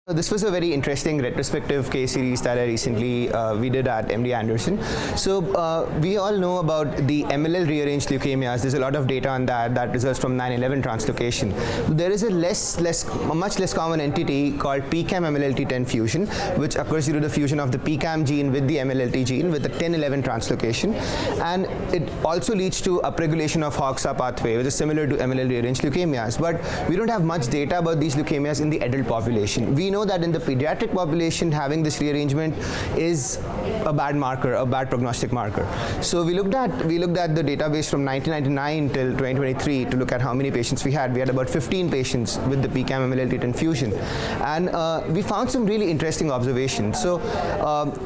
This was a very interesting retrospective case series that I recently we did at MD Anderson. So we all know about the MLL rearranged leukemias. There's a lot of data on that results from 9/11 translocation. There is a much less common entity called PICALM MLLT10 fusion, which occurs due to the fusion of the PICALM gene with the MLLT gene with the 10/11 translocation, and it also leads to upregulation of HOXA pathway, which is similar to MLL rearranged leukemias. But we don't have much data about these leukemias in the adult population. We know that in the pediatric population, having this rearrangement is a bad marker, a bad prognostic marker. So we looked at the database from 1999 till 2023 to look at how many patients we had. We had about 15 patients with the PICALM MLLT10 fusion, and we found some really interesting observations. So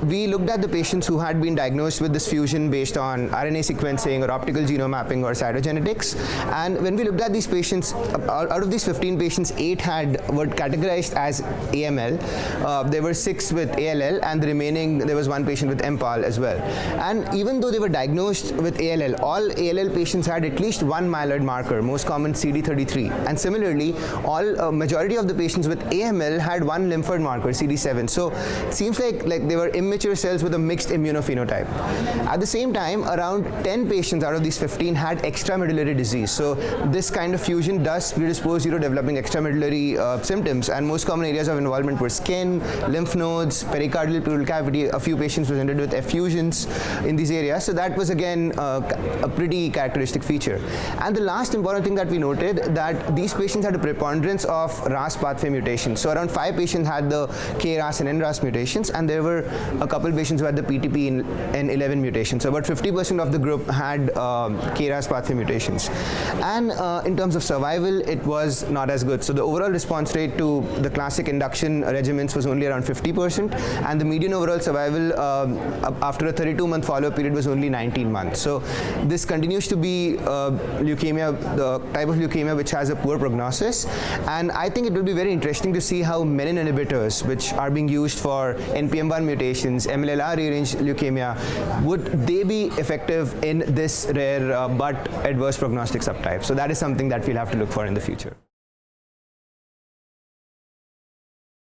we looked at the patients who had been diagnosed with this fusion based on RNA sequencing or optical genome mapping or cytogenetics, and when we looked at these patients, out of these 15 patients, 8 were categorized as AML. There were 6 with ALL, and the remaining, there was 1 patient with MPAL as well. And even though they were diagnosed with ALL, all ALL patients had at least one myeloid marker, most common CD33. And similarly, majority of the patients with AML had one lymphoid marker, CD7. So it seems like they were immature cells with a mixed immunophenotype. At the same time, around 10 patients out of these 15 had extramedullary disease. So this kind of fusion does predispose you to developing extramedullary symptoms, and most common areas of involvement were skin, lymph nodes, pericardial pleural cavity. A few patients presented with effusions in these areas. So that was again a pretty characteristic feature. And the last important thing that we noted, that these patients had a preponderance of RAS pathway mutations. So around 5 patients had the KRAS and NRAS mutations, and there were a couple patients who had the PTP and 11 mutations. So about 50% of the group had KRAS pathway mutations. And in terms of survival, it was not as good. So the overall response rate to the classic induction regimens was only around 50%, and the median overall survival after a 32-month follow-up period was only 19 months. So this continues to be leukemia, the type of leukemia which has a poor prognosis, and I think it will be very interesting to see how menin inhibitors, which are being used for NPM1 mutations, MLLR rearranged leukemia, would they be effective in this rare but adverse prognostic subtype. So that is something that we'll have to look for in the future.